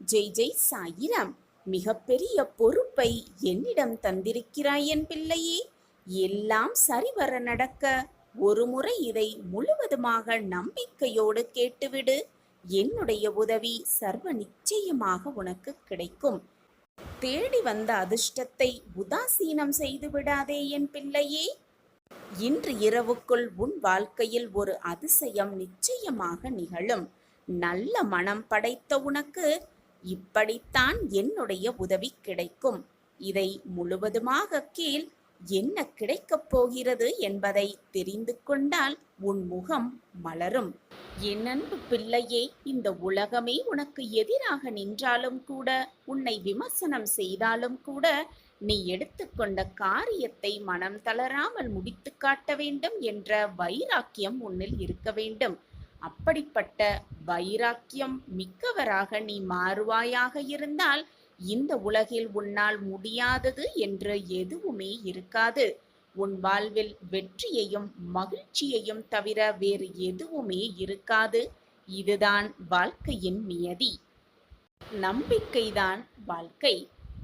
ஜெய் ஜெய் சாயிராம். மிகப்பெரிய பொறுப்பை என்னிடம் தந்திருக்கிறாய் என் பிள்ளையே. எல்லாம் சரிவர நடக்க ஒருமுறை இதை முழுவதுமாக நம்பிக்கையோடு கேட்டுவிடு. என்னுடைய உதவி சர்வ நிச்சயமாக உனக்கு கிடைக்கும். தேடி வந்த அதிர்ஷ்டத்தை உதாசீனம் செய்து விடாதே என் பிள்ளையே. இன்று இரவுக்குள் உன் வாழ்க்கையில் ஒரு அதிசயம் நிச்சயமாக நிகழும். நல்ல மனம் படைத்த உனக்கு இப்படித்தான் என்னுடைய உதவி கிடைக்கும். இதை முழுவதுமாக கேள். என்ன கிடைக்கப் போகிறது என்பதை தெரிந்து கொண்டால் உன் முகம் மலரும். என் அன்பு பிள்ளையே, இந்த உலகமே உனக்கு எதிராக நின்றாலும் கூட, உன்னை விமர்சனம் செய்தாலும் கூட, நீ எடுத்துக்கொண்ட காரியத்தை மனம் தளராமல் முடித்து காட்ட வேண்டும் என்ற வைராக்கியம் உன்னில் இருக்க வேண்டும். அப்படிப்பட்ட வைராக்கியம் மிக்கவராக நீ மாறுவாயாக இருந்தால் இந்த உலகில் உன்னால் முடியாதது என்று எதுவுமே இருக்காது. உன் வாழ்வில் வெற்றியையும் மகிழ்ச்சியையும் தவிர வேறு எதுவுமே இருக்காது. இதுதான் வாழ்க்கையின் நியதி. நம்பிக்கைதான் வாழ்க்கை.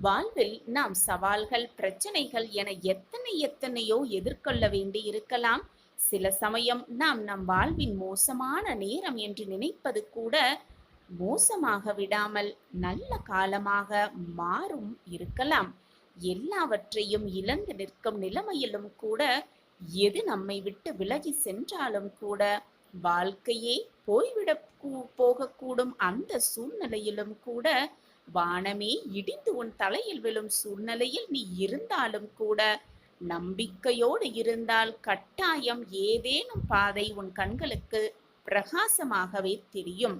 வாழ்வில் நாம் சவால்கள், பிரச்சனைகள் என எத்தனையோ எதிர்கொள்ள வேண்டி இருக்கலாம். சில சமயம் நாம் நம் வாழ்வின் மோசமான நேரம் என்று நினைப்பது கூட மோசமாக விடாமல் நல்ல காலமாக மாறும் இருக்கலாம். எல்லாவற்றையும் இழந்து நிற்கும் நிலைமையிலும் கூட, எது நம்மை விட்டு விலகி சென்றாலும் கூட, வாழ்க்கையே போய்விட போகக்கூடும் அந்த சூழ்நிலையிலும் கூட, வானமே இடிந்து உன் தலையில் விழும் சூழ்நிலையில் நீ இருந்தாலும் கூட, நம்பிக்கையோடு இருந்தால் கட்டாயம் ஏதேனும் பாதை உன் கண்களுக்கு பிரகாசமாகவே தெரியும்.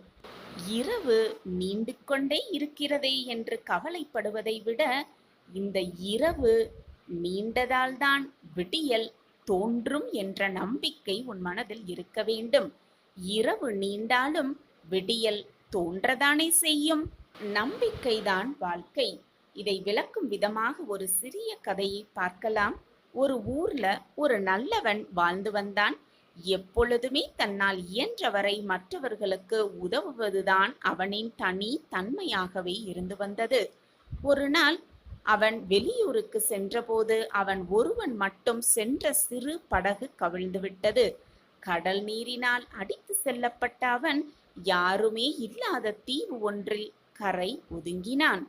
இரவு நீண்டு கொண்டே இருக்கிறதே என்று கவலைப்படுவதை விட, இந்த இரவு நீண்டதால்தான் விடியல் தோன்றும் என்ற நம்பிக்கை உன் மனதில் இருக்க வேண்டும். இரவு நீண்டாலும் விடியல் தோன்றதானே செய்யும். நம்பிக்கைதான் வாழ்க்கை. இதை விளக்கும் விதமாக ஒரு சிறிய கதையை பார்க்கலாம். ஒரு ஊர்ல ஒரு நல்லவன் வாழ்ந்து வந்தான். எப்பொழுதுமே தன்னால் இயன்றவரை மற்றவர்களுக்கு உதவுவதுதான் அவனின் தனி தன்மையாகவே இருந்து வந்தது. ஒரு நாள் அவன் வெளியூருக்கு சென்றபோது அவன் ஒருவன் மட்டும் சென்ற சிறு படகு கவிழ்ந்து விட்டது. கடல் நீரினால் அடித்து செல்லப்பட்ட அவன் யாருமே இல்லாத தீவு ஒன்றில் கரை ஒதுங்கினான்.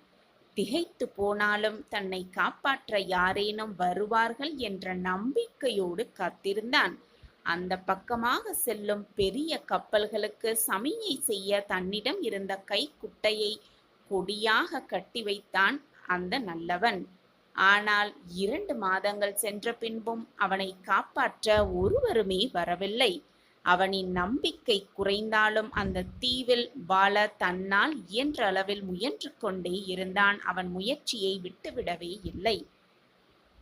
திகைத்து போனாலும் தன்னை காப்பாற்ற யாரேனும் வருவார்கள் என்ற நம்பிக்கையோடு காத்திருந்தான். அந்த பக்கமாக செல்லும் பெரிய கப்பல்களுக்கு சமிஞை செய்ய தன்னிடம் இருந்த கைக்குட்டையை கொடியாக கட்டி வைத்தான் அந்த நல்லவன். ஆனால் 2 மாதங்கள் சென்ற பின்பும் அவனை காப்பாற்ற ஒருவருமே வரவில்லை. அவனின் நம்பிக்கை குறைந்தாலும் அந்த தீவில் வாழ தன்னால் இயன்ற அளவில் முயன்று கொண்டே இருந்தான். அவன் முயற்சியை விட்டுவிடவே இல்லை.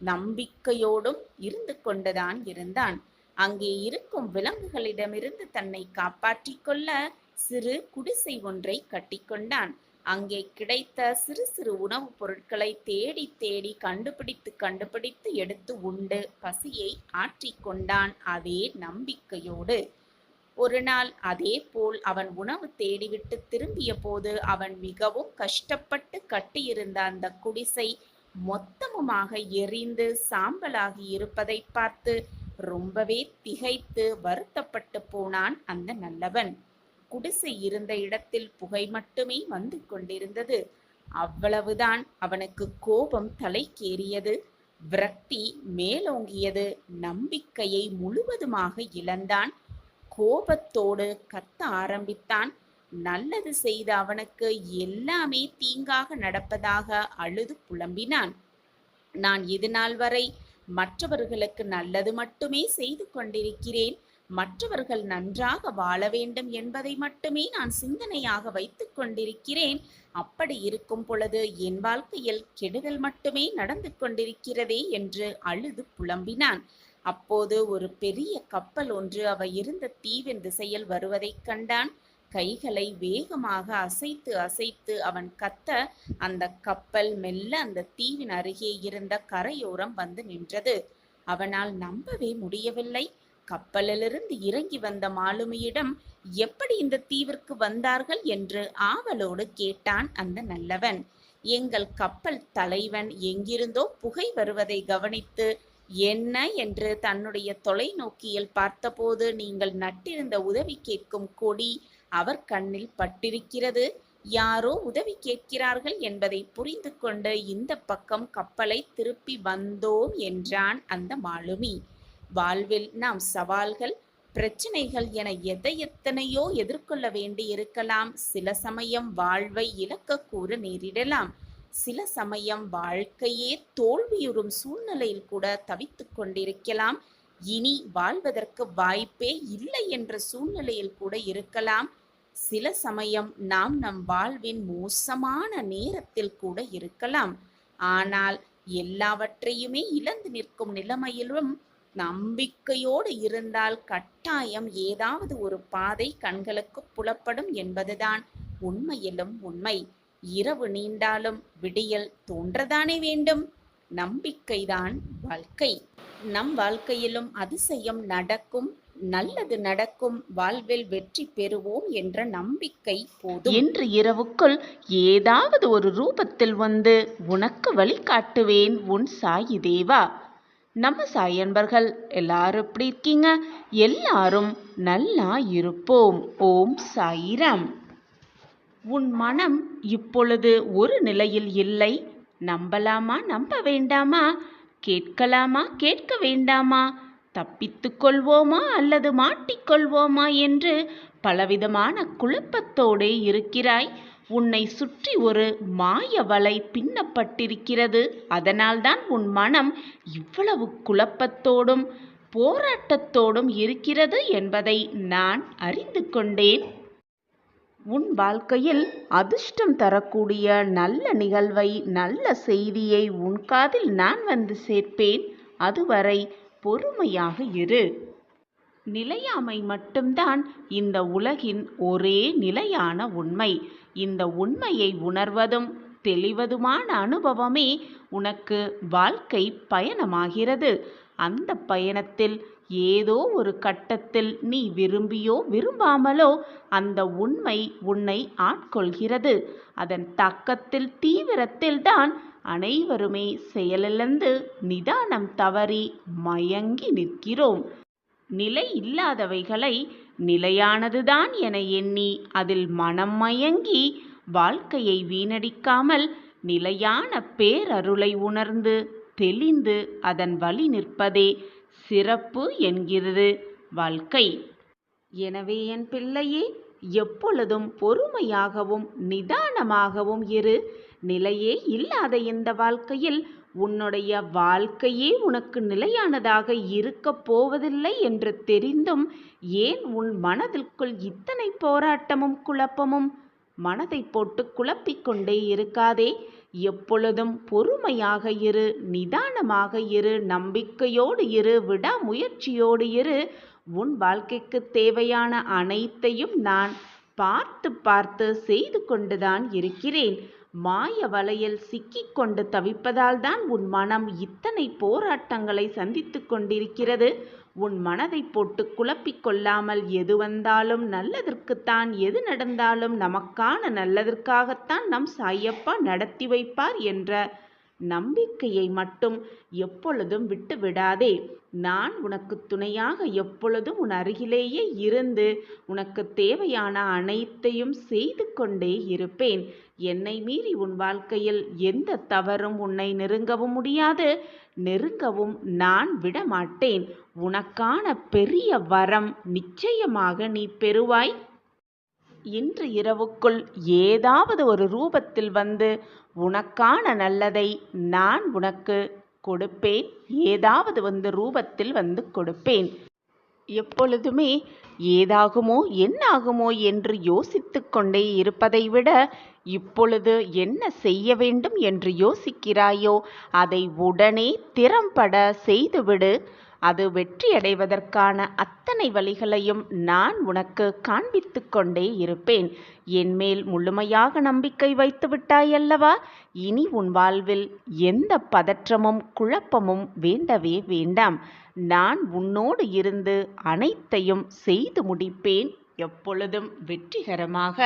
நம்பிக்கையோடும் இருந்து கொண்டுதான் இருந்தான். அங்கே இருக்கும் விலங்குகளிடமிருந்து தன்னை காப்பாற்றிக் கொள்ள சிறு குடிசை ஒன்றை கட்டிக்கொண்டான். அங்கே கிடைத்த சிறு சிறு உணவுப் பொருட்களை தேடி தேடி கண்டுபிடித்து எடுத்து உண்டு பசியை ஆற்றிக்கொண்டான். அதே நம்பிக்கையோடு. ஒரு நாள் அதே போல் அவன் உணவு தேடிவிட்டு திரும்பிய போது அவன் மிகவும் கஷ்டப்பட்டு கட்டியிருந்த அந்த குடிசை மொத்தமுமாக எரிந்து சாம்பலாகி இருப்பதை பார்த்து ரொம்பவே திகைத்து வருத்தப்பட்டு போனான் அந்த நல்லவன். குடிசை இருந்த இடத்தில் புகை மட்டுமே வந்து கொண்டிருந்தது. அவ்வளவுதான் அவனுக்கு கோபம் தலைக்கேறியது. விரக்தி மேலோங்கியது. நம்பிக்கையை முழுவதுமாக இழந்தான். கோபத்தோடு கத்த ஆரம்பித்தான். நல்லது செய்த அவனுக்கு எல்லாமே தீங்காக நடப்பதாக அழுது புலம்பினான். நான் இதுநாள் வரை மற்றவர்களுக்கு நல்லது மட்டுமே செய்து கொண்டிருக்கிறேன். மற்றவர்கள் நன்றாக வாழ வேண்டும் என்பதை மட்டுமே நான் சிந்தனையாக வைத்துக் கொண்டிருக்கிறேன். அப்படி இருக்கும் பொழுது என் வாழ்க்கையில் கெடுதல் மட்டுமே நடந்து கொண்டிருக்கிறதே என்று அழுது புலம்பினான். அப்போது ஒரு பெரிய கப்பல் ஒன்று அவ இருந்த தீவின் திசையில் வருவதைக் கண்டான். கைகளை வேகமாக அசைத்து அசைத்து அவன் கத்த அந்த கப்பல் மெல்ல அந்த தீவின் அருகே இருந்த கரையோரம் வந்து நின்றது. அவனால் நம்பவே முடியவில்லை. கப்பலிலிருந்து இறங்கி வந்த மாலுமியிடம் எப்படி இந்த தீவிற்கு வந்தார்கள் என்று ஆவலோடு கேட்டான் அந்த நல்லவன். எங்கள் கப்பல் தலைவன் எங்கிருந்தோ புகை வருவதை கவனித்து என்ன என்று தன்னுடைய தொலைநோக்கியில் பார்த்தபோது நீங்கள் நட்டிருந்த உதவி கேட்கும் கொடி அவர் கண்ணில் பட்டிருக்கிறது. யாரோ உதவி கேட்கிறார்கள் என்பதை புரிந்து கொண்டு இந்த பக்கம் கப்பலை திருப்பி வந்தோம் என்றான் அந்த மாலுமி. வாழ்வில் நாம் சவால்கள், பிரச்சனைகள் என எத்தனையோ எதிர்கொள்ள வேண்டி இருக்கலாம். சில சமயம் வாழ்வை இழக்க கூற நேரிடலாம். சில சமயம் வாழ்க்கையே தோல்வியுறும் சூழ்நிலையில் கூட தவித்துக் கொண்டிருக்கலாம். இனி வாழ்வதற்கு வாய்ப்பே இல்லை என்ற சூழ்நிலையில் கூட இருக்கலாம். சில சமயம் நாம் நம் வாழ்வின் மோசமான நேரத்தில் கூட இருக்கலாம். ஆனால் எல்லாவற்றையுமே இழந்து நிற்கும் நிலைமையிலும் நம்பிக்கையோடு இருந்தால் கட்டாயம் ஏதாவது ஒரு பாதை கண்களுக்கு புலப்படும் என்பதுதான் உண்மையிலும் உண்மை. இரவு நீண்டாலும் விடியல் தோன்றதானே வேண்டும். நம்பிக்கைதான் வாழ்க்கை. நம் வாழ்க்கையிலும் அதிசயம் நடக்கும், நல்லது நடக்கும், வாழ்வில் வெற்றி பெறுவோம் என்ற நம்பிக்கை போதும். இன்று இரவுக்குள் ஏதாவது ஒரு ரூபத்தில் வந்து உனக்கு வழிகாட்டுவேன் உன் சாயி தேவா. நம்ம சாய் அன்பர்கள் எல்லாரும் எப்படி இருக்கீங்க? எல்லாரும் நல்லா இருப்போம். ஓம் சாயிராம். உன் மனம் இப்பொழுது ஒரு நிலையில் இல்லை. நம்பலாமா நம்ப வேண்டாமா? கேட்கலாமா கேட்க வேண்டாமா? தப்பித்து கொள்வோமா அல்லது மாட்டிக்கொள்வோமா என்று பலவிதமான குழப்பத்தோடே இருக்கிறாய். உன்னை சுற்றி ஒரு மாய வலை பின்னப்பட்டிருக்கிறது. அதனால்தான் உன் மனம் இவ்வளவு குழப்பத்தோடும் போராட்டத்தோடும் இருக்கிறது என்பதை நான் அறிந்து கொண்டேன். உன் வாழ்க்கையில் அதிர்ஷ்டம் தரக்கூடிய நல்ல நிகழ்வை, நல்ல செய்தியை உன் காதில் நான் வந்து சேர்ப்பேன். அதுவரை பொறுமையாக இரு. நிலையாமை மட்டும்தான் இந்த உலகின் ஒரே நிலையான உண்மை. இந்த உண்மையை உணர்வதும் தெளிவதுமான அனுபவமே உனக்கு வாழ்க்கை பயணமாகிறது. அந்த பயணத்தில் ஏதோ ஒரு கட்டத்தில் நீ விரும்பியோ விரும்பாமலோ அந்த உண்மை உன்னை ஆட்கொள்கிறது. அதன் தாக்கத்தில் தீவிரத்தில் தான் அனைவருமே செயலிழந்து நிதானம் தவறி மயங்கி நிற்கிறோம். நிலை இல்லாதவைகளை நிலையானதுதான் என எண்ணி அதில் மனம் மயங்கி வாழ்க்கையை வீணடிக்காமல் நிலையான பேரருளை உணர்ந்து தெளிந்து அதன் வழி நிற்பதே சிறப்பு என்கிறது வாழ்க்கை. எனவே என் பிள்ளையே, எப்பொழுதும் பொறுமையாகவும் நிதானமாகவும் இரு. நிலையே இல்லாத இந்த வாழ்க்கையில் உன்னுடைய வாழ்க்கையே உனக்கு நிலையானதாக இருக்கப் போவதில்லை என்று தெரிந்தும் ஏன் உன் மனதிற்குள் இத்தனை போராட்டமும் குழப்பமும்? மனதை போட்டு குழப்பிக்கொண்டே இருக்காதே. எப்பொழுதும் பொறுமையாக இரு, நிதானமாக இரு, நம்பிக்கையோடு இரு, விடாமுயற்சியோடு இரு. உன் வாழ்க்கைக்கு தேவையான அனைத்தையும் நான் பார்த்து பார்த்து செய்து கொண்டுதான் இருக்கிறேன். மாய வலையில் சிக்கிக்கொண்டு தவிப்பதால் தான் உன் மனம் இத்தனை போராட்டங்களை சந்தித்து கொண்டிருக்கிறது. உன் மனதை போட்டு குழப்பிக்கொள்ளாமல் எது வந்தாலும் நல்லதற்குத்தான், எது நடந்தாலும் நமக்கான நல்லதற்காகத்தான் நம் சாயப்பா நடத்தி வைப்பார் என்ற நம்பிக்கையை மட்டும் எப்பொழுதும் விட்டு விடாதே. நான் உனக்கு துணையாக எப்பொழுதும் உன் அருகிலேயே இருந்து உனக்கு தேவையான அனைத்தையும் செய்து கொண்டே இருப்பேன். என்னை மீறி உன் வாழ்க்கையில் எந்த தவறும் உன்னை நெருங்கவும் முடியாது, நெருங்கவும் நான் விடமாட்டேன். உனக்கான பெரிய வரம் நிச்சயமாக நீ பெறுவாய். இன்று இரவுக்குள் ஏதாவது ஒரு ரூபத்தில் வந்து உனக்கான நல்லதை நான் உனக்கு கொடுப்பேன். ஏதாவது வந்து ரூபத்தில் வந்து கொடுப்பேன். எப்பொழுதுமே ஏதாகுமோ என்னாகுமோ என்று யோசித்து கொண்டே இருப்பதை விட இப்பொழுது என்ன செய்ய வேண்டும் என்று யோசிக்கிறாயோ அதை உடனே திறம்பட செய்துவிடு. அது வெற்றியடைவதற்கான அத்தனை வழிகளையும் நான் உனக்கு காண்பித்து கொண்டே இருப்பேன். என்மேல் முழுமையாக நம்பிக்கை வைத்து விட்டாயல்லவா? இனி உன் வாழ்வில் எந்த பதற்றமும் குழப்பமும் வேண்டவே வேண்டாம். நான் உன்னோடு இருந்து அனைத்தையும் செய்து முடிப்பேன், எப்பொழுதும் வெற்றிகரமாக.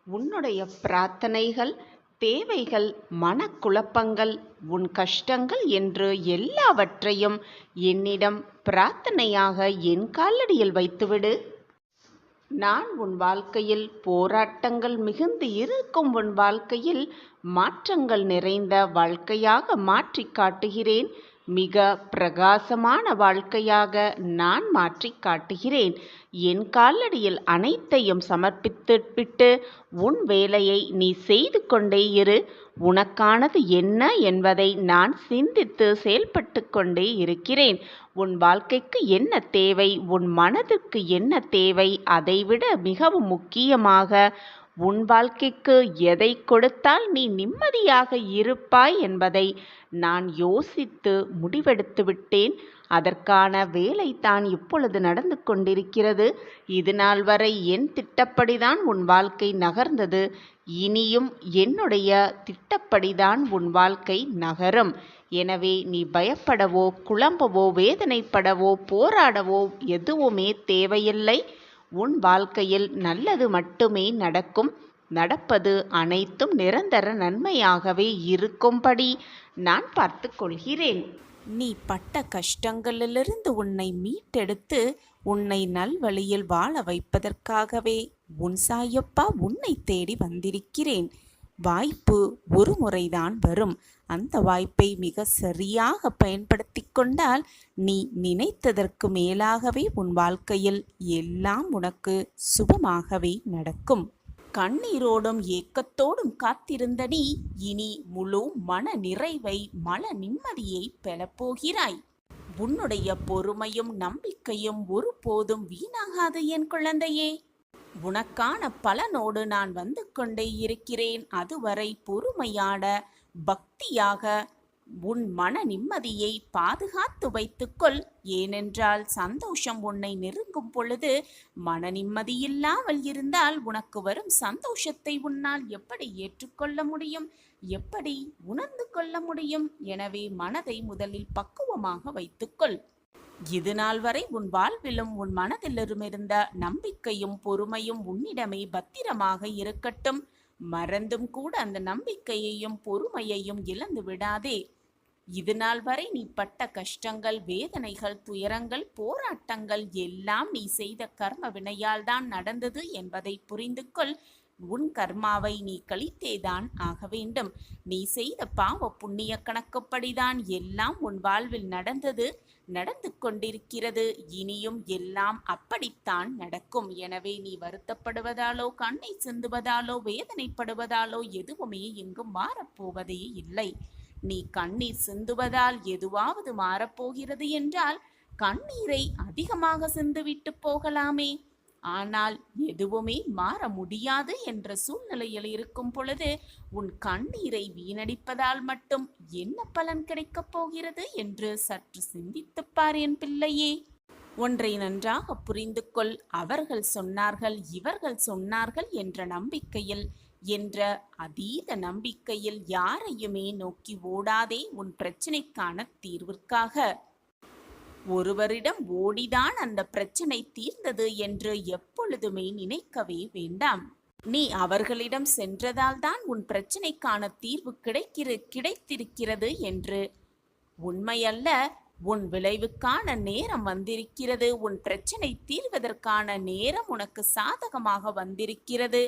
உன்னுடைய பிரார்த்தனைகள், தேவைகள், மனக்குழப்பங்கள், உன் கஷ்டங்கள் என்று எல்லாவற்றையும் என்னிடம் பிரார்த்தனையாக என் காலடியில் வைத்துவிடு. நான் உன் வாழ்க்கையில் போராட்டங்கள் மிகுந்து இருக்கும் உன் வாழ்க்கையில் மாற்றங்கள் நிறைந்த வாழ்க்கையாக மாற்றி காட்டுகிறேன். மிக பிரகாசமான வாழ்க்கையாக நான் மாற்றி காட்டுகிறேன். என் காலடியில் அனைத்தையும் சமர்ப்பித்துவிட்டு உன் வேலையை நீ செய்து கொண்டே இரு. உனக்கானது என்ன என்பதை நான் சிந்தித்து செயல்பட்டு கொண்டே இருக்கிறேன். உன் வாழ்க்கைக்கு என்ன தேவை, உன் மனதிற்கு என்ன தேவை, அதைவிட மிகவும் முக்கியமாக உன் வாழ்க்கைக்கு எதை கொடுத்தால் நீ நிம்மதியாக இருப்பாய் என்பதை நான் யோசித்து முடிவெடுத்து விட்டேன். அதற்கான வேலை தான் இப்பொழுது நடந்து கொண்டிருக்கிறது. இது நாள் வரை என் திட்டப்படிதான் உன் வாழ்க்கை நகர்ந்தது. இனியும் என்னுடைய திட்டப்படிதான் உன் வாழ்க்கை நகரும். எனவே நீ பயப்படவோ குழம்பவோ வேதனைப்படவோ போராடவோ எதுவுமே தேவையில்லை. உன் வாழ்க்கையில் நல்லது மட்டுமே நடக்கும். நடப்பது அனைத்தும் நிரந்தர நன்மையாகவே இருக்கும்படி நான் பார்த்து கொள்கிறேன். நீ பட்ட கஷ்டங்களிலிருந்து உன்னை மீட்டெடுத்து உன்னை நல்வழியில் வாழ வைப்பதற்காகவே உன் சாயப்பா உன்னை தேடி வந்திருக்கிறேன். வாய்ப்பு ஒரு முறைதான் வரும். அந்த வாய்ப்பை மிக சரியாக பயன்படுத்தி கொண்டால் நீ நினைத்ததற்கு மேலாகவே உன் வாழ்க்கையில் எல்லாம் உனக்கு சுபமாகவே நடக்கும். கண்ணீரோடும் ஏக்கத்தோடும் காத்திருந்த நீ இனி முழு மன நிறைவை, மன நிம்மதியை பெறப்போகிறாய். உன்னுடைய பொறுமையும் நம்பிக்கையும் ஒருபோதும் வீணாகாது என் குழந்தையே. உனக்கான பலனோடு நான் வந்து கொண்டே இருக்கிறேன். அதுவரை பொறுமையான பக்தியாக உன் மன நிம்மதியை பாதுகாத்து வைத்துக்கொள். ஏனென்றால் சந்தோஷம் உன்னை நெருங்கும் பொழுது மன நிம்மதியில்லாமல் இருந்தால் உனக்கு வரும் சந்தோஷத்தை உன்னால் எப்படி ஏற்றுக்கொள்ள முடியும், எப்படி உணர்ந்து கொள்ள முடியும்? எனவே மனதை முதலில் பக்குவமாக வைத்துக்கொள். இது நாள் வரை உன் வாழ்விலும் உன் மனதிலிருந்த நம்பிக்கையும் பொறுமையும் உன்னிடமே பத்திரமாக இருக்கட்டும். மறந்தும் கூட அந்த நம்பிக்கையையும் பொறுமையையும் இழந்து விடாதே. இது நாள் வரை நீ பட்ட கஷ்டங்கள், வேதனைகள், துயரங்கள், போராட்டங்கள் எல்லாம் நீ செய்த கர்ம வினையால் தான் நடந்தது என்பதை புரிந்து கொள். உன் கர்மாவை நீ கழித்தேதான் ஆக வேண்டும். நீ செய்த பாவ புண்ணிய கணக்குப்படிதான் எல்லாம் உன் வாழ்வில் நடந்தது, நடந்து கொண்டிருக்கிறது. இனியும் எல்லாம் அப்படித்தான் நடக்கும். எனவே நீ வருத்தப்படுவதாலோ, கண்ணை சிந்துவதாலோ, வேதனைப்படுவதாலோ எதுவுமே எங்கும் மாறப்போவதே இல்லை. நீ கண்ணீர் சிந்துவதால் எதுவாவது மாறப்போகிறது என்றால் கண்ணீரை அதிகமாக சிந்துவிட்டு போகலாமே. ஆனால் எதுவுமே மாற முடியாது என்ற சூழ்நிலையில் இருக்கும் பொழுது உன் கண்ணீரை வீணடிப்பதால் மட்டும் என்ன பலன் கிடைக்கப் போகிறது என்று சற்று சிந்தித்துப்பார் என் பிள்ளையே. ஒன்றை நன்றாக புரிந்து கொள். அவர்கள் சொன்னார்கள், இவர்கள் சொன்னார்கள் என்ற நம்பிக்கையில், என்ற அதீத நம்பிக்கையில் யாரையுமே நோக்கி ஓடாதே. உன் பிரச்சனைக்கான தீர்விற்காக ஒருவரிடம் ஓடிதான் அந்த பிரச்சனை தீர்ந்தது என்று எப்பொழுதுமே நினைக்கவே வேண்டாம். நீ அவர்களிடம் சென்றதால் தான் உன் பிரச்சனைக்கான தீர்வு கிடைத்திருக்கிறது என்று உண்மையல்ல. உன் விளைவுக்கான நேரம் வந்திருக்கிறது. உன் பிரச்சனை தீர்வதற்கான நேரம் உனக்கு சாதகமாக வந்திருக்கிறது.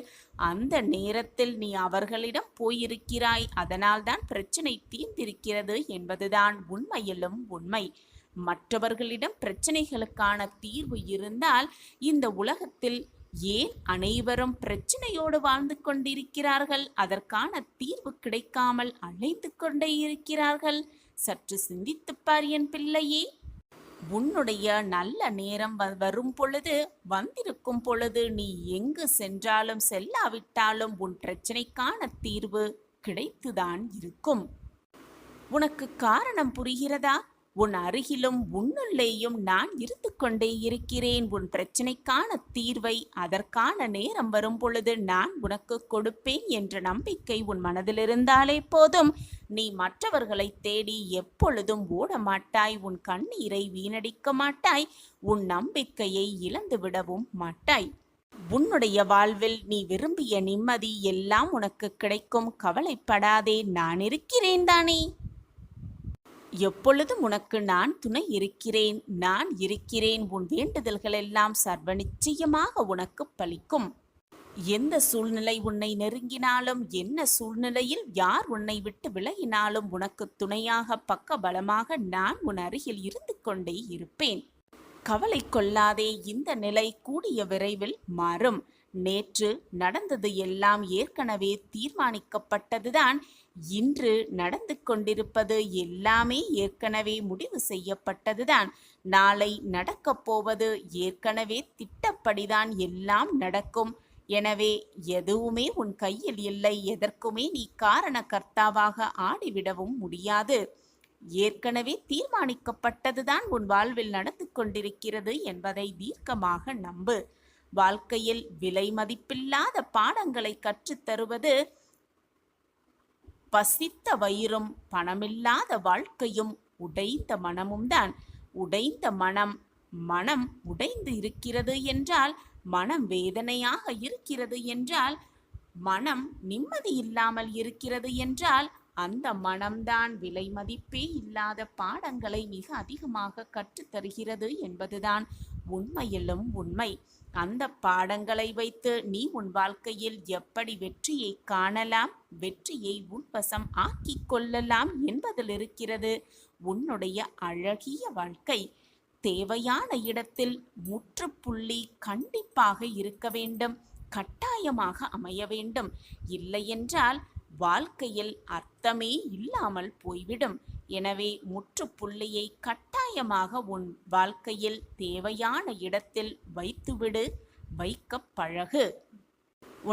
அந்த நேரத்தில் நீ அவர்களிடம் போயிருக்கிறாய். அதனால்தான் பிரச்சனை தீர்ந்திருக்கிறது என்பதுதான் உண்மையிலும் உண்மை. மற்றவர்களிடம் பிரச்சனைகளுக்கான தீர்வு இருந்தால் இந்த உலகத்தில் ஏன் அனைவரும் பிரச்சனையோடு வாழ்ந்து கொண்டிருக்கிறார்கள்? அதற்கான தீர்வு கிடைக்காமல் அலைந்து கொண்டே இருக்கிறார்கள். சற்று சிந்தித்துப்பார் என் பிள்ளையே. உன்னுடைய நல்ல நேரம் வரும் பொழுது, வந்திருக்கும் பொழுது நீ எங்கு சென்றாலும் செல்லாவிட்டாலும் உன் பிரச்சனைக்கான தீர்வு கிடைத்துதான் இருக்கும். உனக்கு காரணம் புரிகிறதா? உன் அருகிலும் உன்னுள்ளேயும் நான் இருந்து கொண்டே இருக்கிறேன். உன் பிரச்சனைக்கான தீர்வை அதற்கான நேரம் வரும் பொழுது நான் உனக்கு கொடுப்பேன் என்ற நம்பிக்கை உன் மனதில் இருந்தாலே போதும். நீ மற்றவர்களை தேடி எப்பொழுதும் ஓட மாட்டாய். உன் கண்ணீரை வீணடிக்க மாட்டாய். உன் நம்பிக்கையை இழந்து விடவும் மாட்டாய். உன்னுடைய வாழ்வில் நீ விரும்பிய நிம்மதி எல்லாம் உனக்கு கிடைக்கும். கவலைப்படாதே, நான் இருக்கிறேன் தானே. எப்பொழுதும் உனக்கு நான் துணை இருக்கிறேன். நான் இருக்கிறேன். உன் வேண்டுதல்கள் எல்லாம் சர்வ நிச்சயமாக உனக்கு பலிக்கும். எந்த சூழ்நிலை உன்னை நெருங்கினாலும், என்ன சூழ்நிலையில் யார் உன்னை விட்டு விலகினாலும் உனக்கு துணையாக பக்க பலமாக நான் உன் அருகில் இருந்து கொண்டே இருப்பேன். கவலை கொள்ளாதே, இந்த நிலை கூடிய விரைவில் மாறும். நேற்று நடந்தது எல்லாம் ஏற்கனவே தீர்மானிக்கப்பட்டதுதான். இன்று நடந்து கொண்டிருப்பது எல்லாமே ஏற்கனவே முடிவு செய்யப்பட்டதுதான். நாளை நடக்கப் போவது ஏற்கனவே திட்டப்படிதான் எல்லாம் நடக்கும். எனவே எதுவுமே உன் கையில் இல்லை. எதற்குமே நீ காரணகர்த்தாவாக ஆடிவிடவும் முடியாது. ஏற்கனவே தீர்மானிக்கப்பட்டதுதான் உன் வாழ்வில் நடந்து கொண்டிருக்கிறது என்பதை தீர்க்கமாக நம்பு. வாழ்க்கையில் விலை மதிப்பில்லாத பாடங்களை கற்றுத்தருவது பசித்த வயிறும் பணமில்லாத வாழ்க்கையும் உடைந்த மனமும் தான். உடைந்த மனம் உடைந்து இருக்கிறது என்றால், மனம் வேதனையாக இருக்கிறது என்றால், மனம் நிம்மதி இல்லாமல் இருக்கிறது என்றால், அந்த மனம்தான் விலை மதிப்பே இல்லாத பாடங்களை மிக அதிகமாக கற்றுத்தருகிறது என்பதுதான் உண்மையிலும் உண்மை. அந்த பாடங்களை வைத்து நீ உன் வாழ்க்கையில் எப்படி வெற்றியை காணலாம், வெற்றியை உன்வசம் ஆக்கிக் கொள்ளலாம் என்பதில் இருக்கிறது உன்னுடைய அழகிய வாழ்க்கை. தேவையான இடத்தில் முற்றுப்புள்ளி கண்டிப்பாக இருக்க வேண்டும். கட்டாயமாக அமைய வேண்டும். இல்லையென்றால் வாழ்க்கையில் அர்த்தமே இல்லாமல் போய்விடும். எனவே முற்றுப்புள்ளியை கட்டாயமாக உன் வாழ்க்கையில் தேவையான இடத்தில் வைத்துவிடு. வைக்க பழகு.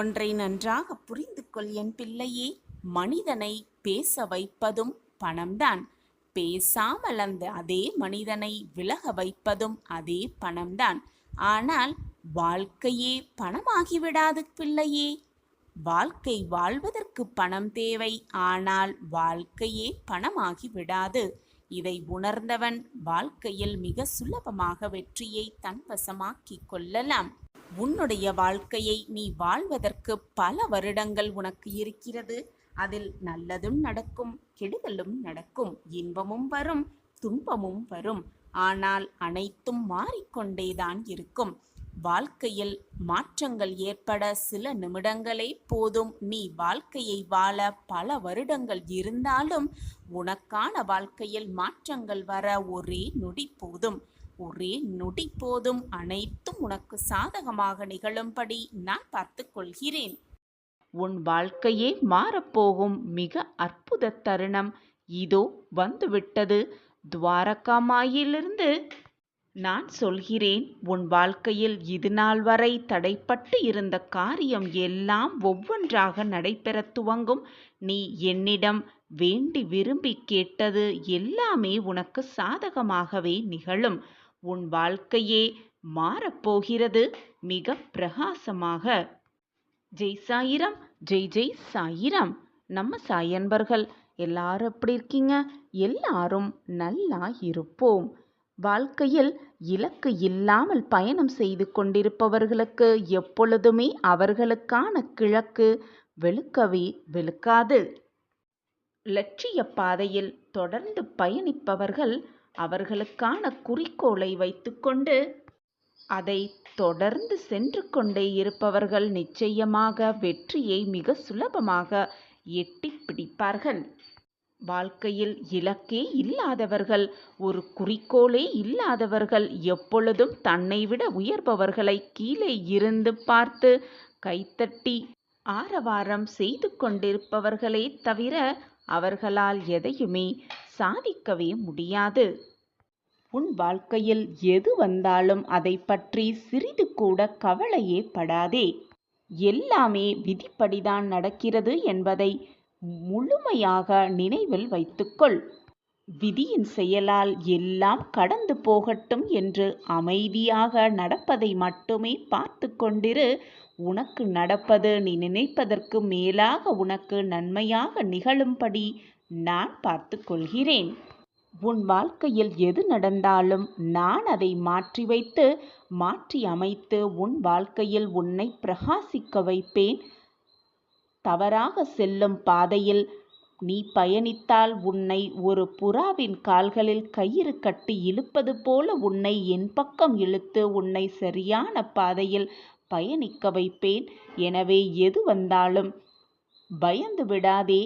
ஒன்றை நன்றாக புரிந்து கொள் என் பிள்ளையே. மனிதனை பேச வைப்பதும் பணம்தான். பேசாமல் அதே மனிதனை விலக வைப்பதும் அதே பணம்தான். ஆனால் வாழ்க்கையே பணமாகிவிடாது பிள்ளையே. வாழ்க்கை வாழ்வதற்கு பணம் தேவை. ஆனால் வாழ்க்கையே பணமாகி விடாது. இதை உணர்ந்தவன் வாழ்க்கையில் மிக சுலபமாக வெற்றியை தன்வசமாக்கிக் கொள்ளலாம். உன்னுடைய வாழ்க்கையை நீ வாழ்வதற்கு பல வருடங்கள் உனக்கு இருக்கிறது. அதில் நல்லதும் நடக்கும், கெடுதலும் நடக்கும். இன்பமும் வரும், துன்பமும் வரும். ஆனால் அனைத்தும் மாறிக்கொண்டேதான் இருக்கும். வாழ்க்கையில் மாற்றங்கள் ஏற்பட சில நிமிடங்களே போதும். நீ வாழ்க்கையை வாழ பல வருடங்கள் இருந்தாலும் உனக்கான வாழ்க்கையில் மாற்றங்கள் வர ஒரே நொடி போதும். ஒரே நொடி போதும். அனைத்தும் உனக்கு சாதகமாக நிகழும்படி நான் பார்த்து கொள்கிறேன். உன் வாழ்க்கையே மாறப்போகும் மிக அற்புத தருணம் இதோ வந்துவிட்டது. துவாரகாமாயிலிருந்து நான் சொல்கிறேன், உன் வாழ்க்கையில் இது நாள் வரை தடைப்பட்டு இருந்த காரியம் எல்லாம் ஒவ்வொன்றாக நடைபெறத் துவங்கும். நீ என்னிடம் வேண்டி விரும்பி கேட்டது எல்லாமே உனக்கு சாதகமாகவே நிகழும். உன் வாழ்க்கையே மாறப்போகிறது மிக பிரகாசமாக. ஜெய் சாயிரம், ஜெய் ஜெய் சாயிரம். நம்ம சாயன்பர்கள் எல்லாரும் எப்படி இருக்கீங்க? எல்லாரும் நல்லா இருப்போம். வாழ்க்கையில் இலக்கு இல்லாமல் பயணம் செய்து கொண்டிருப்பவர்களுக்கு எப்பொழுதுமே அவர்களுக்கான கிழக்கு வெளுக்கவே வெளுக்காது. லட்சிய பாதையில் தொடர்ந்து பயணிப்பவர்கள் அவர்களுக்கான குறிக்கோளை வைத்துக்கொண்டு அதை தொடர்ந்து சென்று கொண்டே இருப்பவர்கள் நிச்சயமாக வெற்றியை மிக சுலபமாக எட்டி பிடிப்பார்கள். வாழ்க்கையில் இலக்கே இல்லாதவர்கள், ஒரு குறிக்கோளே இல்லாதவர்கள் எப்பொழுதும் தன்னை விட உயர்பவர்களை கீழே இருந்து பார்த்து கைத்தட்டி ஆரவாரம் செய்து கொண்டிருப்பவர்களே தவிர அவர்களால் எதையுமே சாதிக்கவே முடியாது. உன் வாழ்க்கையில் எது வந்தாலும் அதை பற்றி சிறிது கூட கவலையே படாதே. எல்லாமே விதிப்படிதான் நடக்கிறது என்பதை முழுமையாக நினைவில் வைத்துக்கொள். விதியின் செயலால் எல்லாம் கடந்து போகட்டும் என்று அமைதியாக நடப்பதை மட்டுமே பார்த்து கொண்டிரு. உனக்கு நடப்பது நீ நினைப்பதற்கு மேலாக உனக்கு நன்மையாக நிகழும்படி நான் பார்த்து கொள்கிறேன். உன் வாழ்க்கையில் எது நடந்தாலும் நான் அதை மாற்றி வைத்து மாற்றி அமைத்து உன் வாழ்க்கையில் உன்னை பிரகாசிக்க வைப்பேன். தவறாக செல்லும் பாதையில் நீ பயணித்தால் உன்னை ஒரு புறாவின் கால்களில் கயிறு கட்டி இழுப்பது போல உன்னை என் பக்கம் இழுத்து உன்னை சரியான பாதையில் பயணிக்க வைப்பேன். எனவே எது வந்தாலும் பயந்து விடாதே,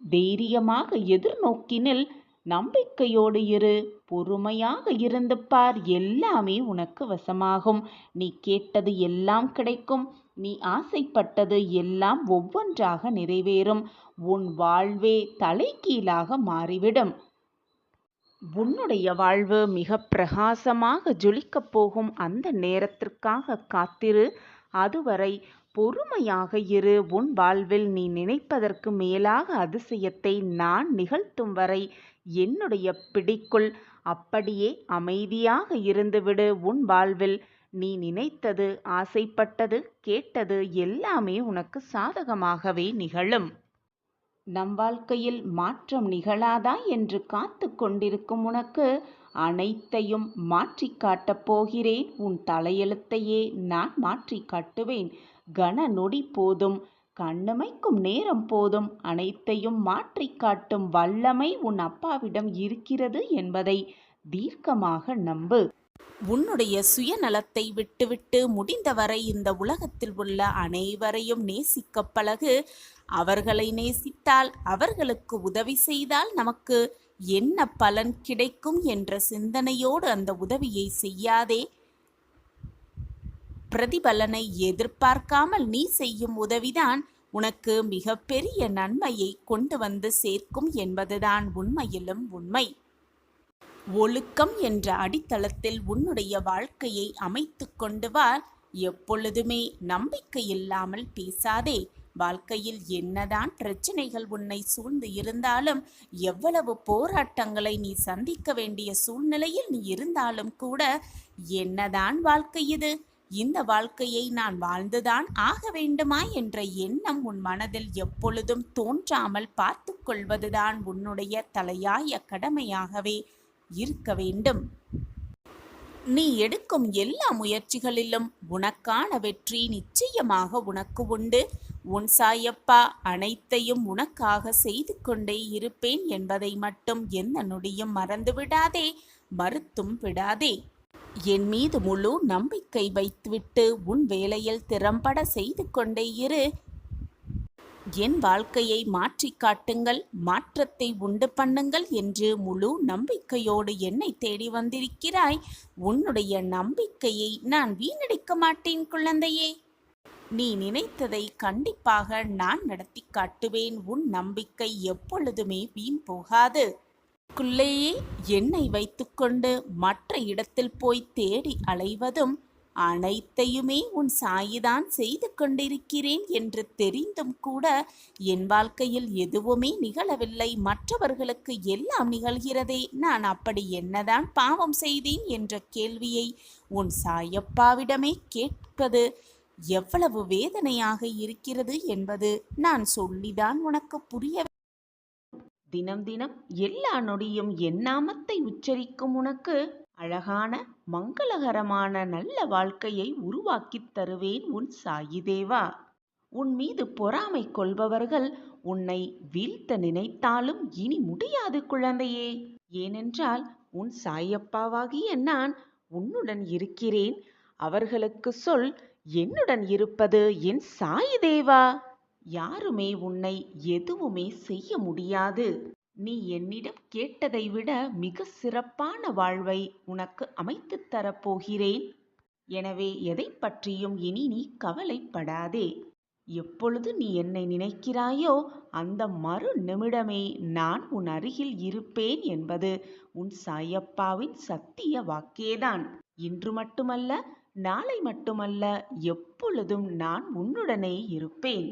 தைரியமாக எதிர்நோக்கினில், நம்பிக்கையோடு இரு, பொறுமையாக இருந்து பார். எல்லாமே உனக்கு வசமாகும். நீ கேட்டது எல்லாம் கிடைக்கும். நீ ஆசைப்பட்டது எல்லாம் ஒவ்வொன்றாக நிறைவேறும். உன் வாழ்வே தலைகீழாக மாறிவிடும். உன்னுடைய வாழ்வு மிக பிரகாசமாக ஜொலிக்கப் போகும் அந்த நேரத்திற்காக காத்திரு. அதுவரை பொறுமையாக இரு. உன் வாழ்வில் நீ நினைப்பதற்கு மேலாக அதிசயத்தை நான் நிகழ்த்தும் வரை என்னுடைய பிடிக்குள் அப்படியே அமைதியாக இருந்துவிடு. உன் வாழ்வில் நீ நினைத்தது, ஆசைப்பட்டது, கேட்டது எல்லாமே உனக்கு சாதகமாகவே நிகழும். நம் வாழ்க்கையில் மாற்றம் நிகழாதா என்று காத்து கொண்டிருக்கும் உனக்கு அனைத்தையும் மாற்றி காட்டப் போகிறேன். உன் தலையெழுத்தையே நான் மாற்றி காட்டுவேன். கன நொடி போதும், கண்ணிமைக்கும் நேரம் போதும், அனைத்தையும் மாற்றி காட்டும் வல்லமை உன் அப்பாவிடம் இருக்கிறது என்பதை தீர்க்கமாக நம்பு. உன்னுடைய சுயநலத்தை விட்டுவிட்டு முடிந்தவரை இந்த உலகத்தில் உள்ள அனைவரையும் நேசிக்க பழகு. அவர்களை நேசித்தால், அவர்களுக்கு உதவி செய்தால் நமக்கு என்ன பலன் கிடைக்கும் என்ற சிந்தனையோடு அந்த உதவியை செய்யாதே. பிரதிபலனை எதிர்பார்க்காமல் நீ செய்யும் உதவிதான் உனக்கு மிகப்பெரிய நன்மையை கொண்டு வந்து சேர்க்கும் என்பதுதான் உண்மையிலும் உண்மை. ஒழுக்கம் என்ற அடித்தளத்தில் உன்னுடைய வாழ்க்கையை அமைத்து கொண்டு வா. எப்பொழுதுமே நம்பிக்கை இல்லாமல் பேசாதே. வாழ்க்கையில் என்னதான் பிரச்சனைகள் உன்னை சூழ்ந்து இருந்தாலும், எவ்வளவு போராட்டங்களை நீ சந்திக்க வேண்டிய சூழ்நிலையில் நீ இருந்தாலும் கூட, என்னதான் வாழ்க்கை இது, இந்த வாழ்க்கையை நான் வாழ்ந்துதான் ஆக வேண்டுமா என்ற எண்ணம் உன் மனதில் எப்பொழுதும் தோன்றாமல் பார்த்து கொள்வதுதான் உன்னுடைய தலையாய கடமையாகவே இருக்க வேண்டும். நீ எடுக்கும் எல்லா முயற்சிகளிலும் உனக்கான வெற்றி நிச்சயமாக உனக்கு உண்டு. உன் சாயப்பா அனைத்தையும் உனக்காக செய்து கொண்டே இருப்பேன் என்பதை மட்டும் எந்த நொடியும் மறந்து விடாதே, மறுத்தும் விடாதே. என் மீது முழு நம்பிக்கை வைத்துவிட்டு உன் வேலையில் திறம்பட செய்து கொண்டே இரு. என் வாழ்க்கையை மாற்றி காட்டுங்கள், மாற்றத்தை உண்டு பண்ணுங்கள் என்று முழு நம்பிக்கையோடு என்னை தேடி வந்திருக்கிறாய். உன்னுடைய நம்பிக்கையை நான் வீணடிக்க மாட்டேன் குழந்தையே. நீ நினைத்ததை கண்டிப்பாக நான் நடத்தி காட்டுவேன். உன் நம்பிக்கை எப்பொழுதுமே வீண் போகாது. குள்ளேயே என்னை வைத்துக்கொண்டு மற்ற இடத்தில் போய் தேடி அலைவதும், அனைத்தையுமே உன் சாயிதான் செய்து கொண்டிருக்கிறேன் என்று தெரிந்தும் கூட என் வாழ்க்கையில் எதுவுமே நிகழவில்லை, மற்றவர்களுக்கு எல்லாம் நிகழ்கிறதே, நான் அப்படி என்னதான் பாவம் செய்தேன் என்ற கேள்வியை உன் சாயப்பாவிடமே கேட்பது எவ்வளவு வேதனையாக இருக்கிறது என்பது நான் சொல்லிதான் உனக்கு புரிய. தினம் தினம் எல்லா நொடியும் என் நாமத்தை உச்சரிக்கும் உனக்கு அழகான மங்களகரமான நல்ல வாழ்க்கையை உருவாக்கித் தருவேன் உன் சாயி தேவா. உன் மீது பொறாமை கொள்பவர்கள் உன்னை வீழ்த்த நினைத்தாலும் இனி முடியாது குழந்தையே. ஏனென்றால் உன் சாயப்பாவாகிய நான் உன்னுடன் இருக்கிறேன். அவர்களுக்கு சொல், என்னுடன் இருப்பது என் சாயி தேவா. யாருமே உன்னை எதுவுமே செய்ய முடியாது. நீ என்னிடம் கேட்டதை விட மிக சிறப்பான வாழ்வை உனக்கு அமைத்துத் தரப்போகிறேன். எனவே எதை பற்றியும் இனி நீ கவலைப்படாதே. எப்பொழுது நீ என்னை நினைக்கிறாயோ அந்த மறு நிமிடமே நான் உன் அருகில் இருப்பேன் என்பது உன் சாயப்பாவின் சத்திய வாக்கேதான். இன்று மட்டுமல்ல, நாளை மட்டுமல்ல, எப்பொழுதும் நான் உன்னுடனே இருப்பேன்.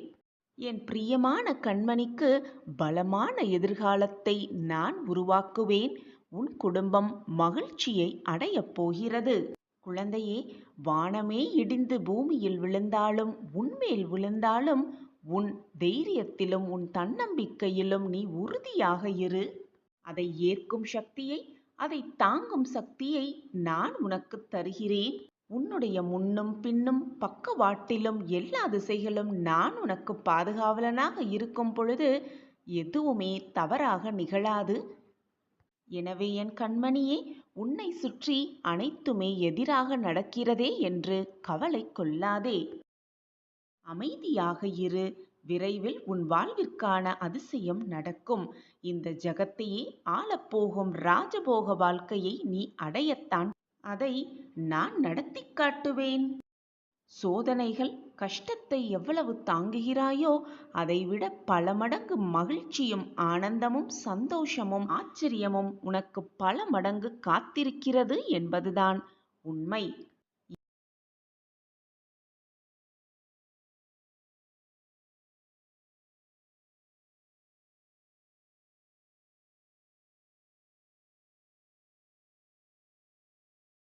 என் பிரியமான கண்மணிக்கு பலமான எதிர்காலத்தை நான் உருவாக்குவேன். உன் குடும்பம் மகிழ்ச்சியை அடையப் போகிறது. குழந்தையே, வானமே இடிந்து பூமியில் விழுந்தாலும் உன்மேல் விழுந்தாலும் உன் தைரியத்திலும் உன் தன்னம்பிக்கையிலும் நீ உறுதியாக இரு. அதை ஏற்கும் சக்தியை, அதை தாங்கும் சக்தியை நான் உனக்கு தருகிறேன். உன்னுடைய முன்னும் பின்னும் பக்கவாட்டிலும் எல்லா திசைகளும் நான் உனக்கு பாதுகாவலனாக இருக்கும் பொழுது எதுவுமே தவறாக நிகழாது. எனவே என் கண்மணியே, உன்னை சுற்றி அனைத்துமே எதிராக நடக்கிறதே என்று கவலை கொள்ளாதே. அமைதியாக இரு. விரைவில் உன் வாழ்விற்கான அதிசயம் நடக்கும். இந்த ஜகத்தையே ஆளப்போகும் ராஜபோக வாழ்க்கையை நீ அடையத்தான் அதை நான் நடத்தி காட்டுவேன். சோதனைகள், கஷ்டத்தை எவ்வளவு தாங்குகிறாயோ அதைவிட பல மடங்கு மகிழ்ச்சியும் ஆனந்தமும் சந்தோஷமும் ஆச்சரியமும் உனக்கு பல மடங்கு காத்திருக்கிறது என்பதுதான் உண்மை.